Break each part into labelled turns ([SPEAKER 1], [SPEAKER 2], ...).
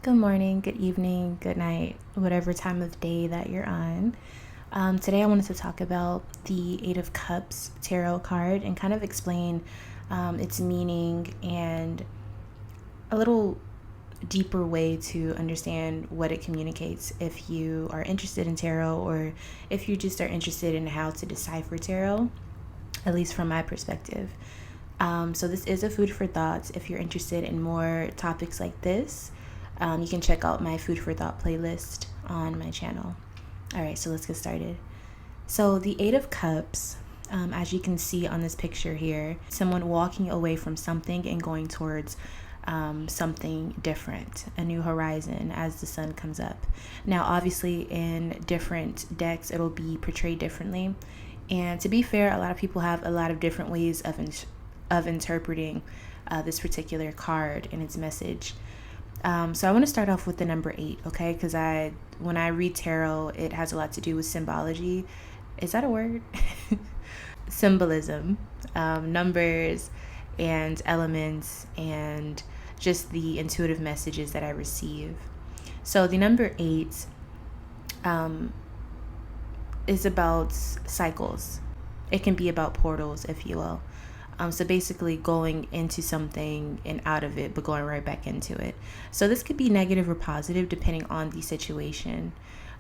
[SPEAKER 1] Good morning, good evening, good night, whatever time of day that you're on. Today I wanted to talk about the Eight of Cups tarot card and kind of explain its meaning and a little deeper way to understand what it communicates if you are interested in tarot or if you just are interested in how to decipher tarot, at least from my perspective. So this is a food for thought. If you're interested in more topics like this, you can check out my food for thought playlist on my channel. All right, so let's get started. So the Eight of Cups, as you can see on this picture here, someone walking away from something and going towards something different, a new horizon as the sun comes up. Now, obviously, in different decks, it'll be portrayed differently. And to be fair, a lot of people have a lot of different ways of interpreting this particular card and its message. So I want to start off with the number 8, okay? Because when I read tarot, it has a lot to do with symbology. Is that a word? Symbolism, numbers, and elements, and just the intuitive messages that I receive. So the number 8 is about cycles. It can be about portals, if you will. So basically going into something and out of it, but going right back into it. So this could be negative or positive depending on the situation.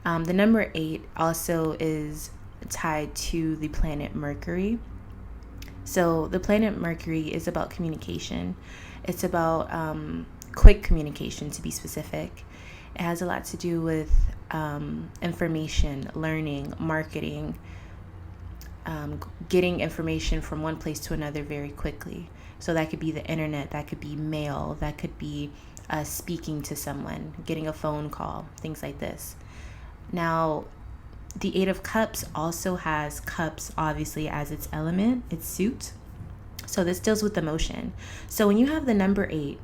[SPEAKER 1] The number 8 also is tied to the planet Mercury. So the planet Mercury is about communication. It's about quick communication, to be specific. It has a lot to do with information, learning, marketing, getting information from one place to another very quickly. So that could be the internet, that could be mail, that could be speaking to someone, getting a phone call, things like this. Now, the Eight of Cups also has cups, obviously, as its element, its suit. So this deals with emotion. So when you have the number 8,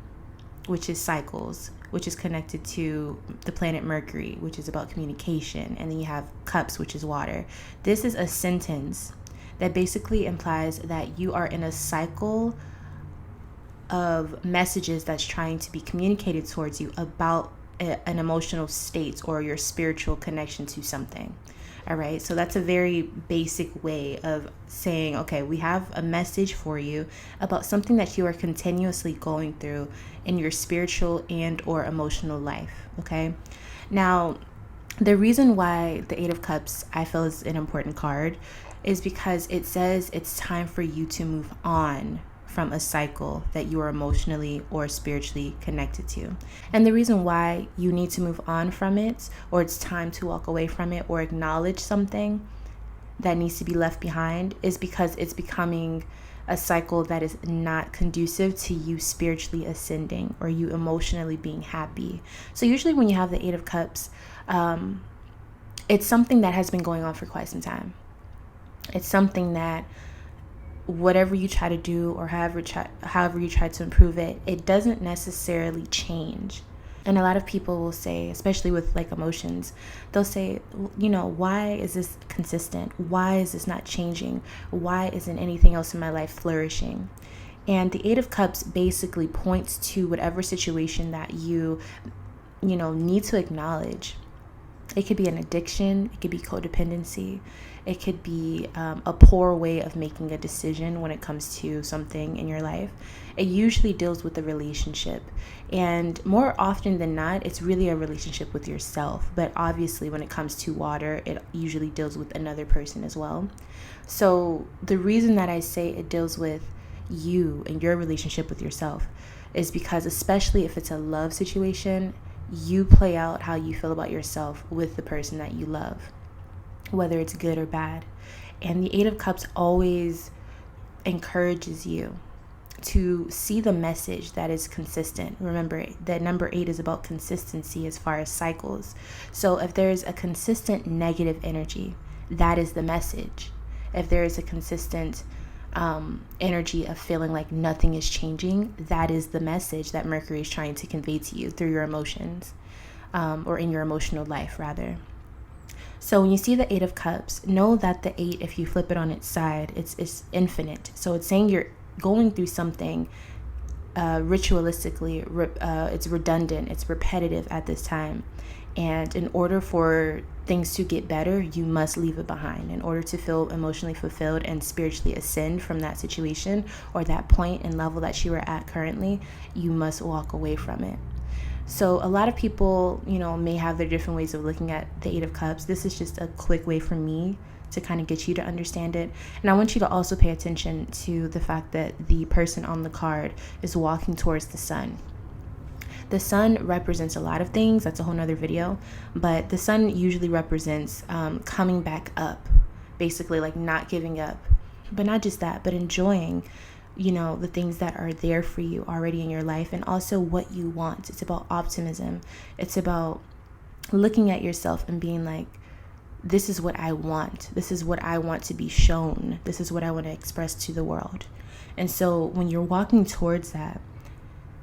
[SPEAKER 1] which is cycles, which is connected to the planet Mercury, which is about communication, and then you have cups, which is water. This is a sentence that basically implies that you are in a cycle of messages that's trying to be communicated towards you about an emotional state or your spiritual connection to something. All right, so that's a very basic way of saying, okay, we have a message for you about something that you are continuously going through in your spiritual and or emotional life, okay? Now, the reason why the Eight of Cups I feel is an important card is because it says it's time for you to move on from a cycle that you are emotionally or spiritually connected to. And the reason why you need to move on from it, or it's time to walk away from it, or acknowledge something that needs to be left behind, is because it's becoming a cycle that is not conducive to you spiritually ascending or you emotionally being happy. So usually when you have the Eight of Cups, it's something that has been going on for quite some time. It's something that whatever you try to do or however you try to improve it, it doesn't necessarily change. And a lot of people will say, especially with like emotions, they'll say, why is this consistent? Why is this not changing? Why isn't anything else in my life flourishing? And the Eight of Cups basically points to whatever situation that you need to acknowledge. It could be an addiction, it could be codependency, it could be a poor way of making a decision when it comes to something in your life. It usually deals with a relationship, and more often than not, it's really a relationship with yourself. But obviously, when it comes to water, it usually deals with another person as well. So the reason that I say it deals with you and your relationship with yourself is because, especially if it's a love situation, you play out how you feel about yourself with the person that you love, whether it's good or bad. And the Eight of Cups always encourages you to see the message that is consistent. Remember that number 8 is about consistency as far as cycles. So if there is a consistent negative energy, that is the message. If there is a consistent energy of feeling like nothing is changing, that is the message that Mercury is trying to convey to you through your emotions, or in your emotional life rather. So when you see the Eight of Cups, know that the 8, if you flip it on its side, it's infinite. So it's saying you're going through something ritualistically, it's redundant, it's repetitive at this time. And in order for things to get better, you must leave it behind. In order to feel emotionally fulfilled and spiritually ascend from that situation or that point and level that you are at currently, you must walk away from it. So a lot of people, may have their different ways of looking at the Eight of Cups. This is just a quick way for me to kind of get you to understand it. And I want you to also pay attention to the fact that the person on the card is walking towards the sun. The sun represents a lot of things. That's a whole nother video. But the sun usually represents coming back up, basically like not giving up. But not just that, but enjoying, the things that are there for you already in your life, and also what you want. It's about optimism. It's about looking at yourself and being like, this is what I want. This is what I want to be shown. This is what I want to express to the world. And so when you're walking towards that,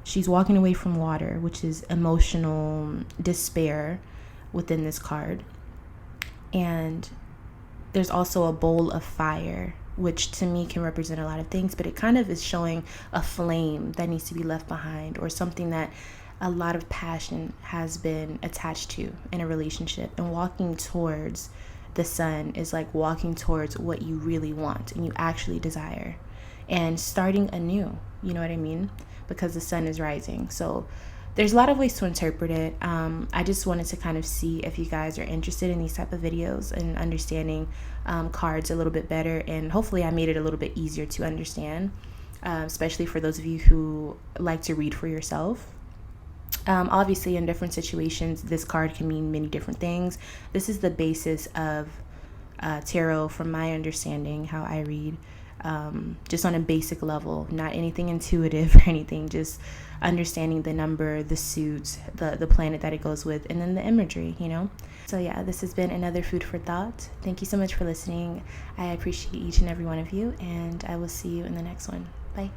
[SPEAKER 1] she's walking away from water, which is emotional despair within this card. And there's also a bowl of fire, which to me can represent a lot of things, but it kind of is showing a flame that needs to be left behind, or something that a lot of passion has been attached to in a relationship. And walking towards the sun is like walking towards what you really want and you actually desire, and starting anew, you know what I mean? Because the sun is rising. So there's a lot of ways to interpret it. I just wanted to kind of see if you guys are interested in these type of videos and understanding cards a little bit better. And hopefully I made it a little bit easier to understand, especially for those of you who like to read for yourself. Obviously, in different situations, this card can mean many different things. This is the basis of tarot from my understanding, how I read. Just on a basic level, not anything intuitive or anything, just understanding the number, the suit, the planet that it goes with, and then the imagery, So yeah, this has been another food for thought. Thank you so much for listening. I appreciate each and every one of you, and I will see you in the next one. Bye.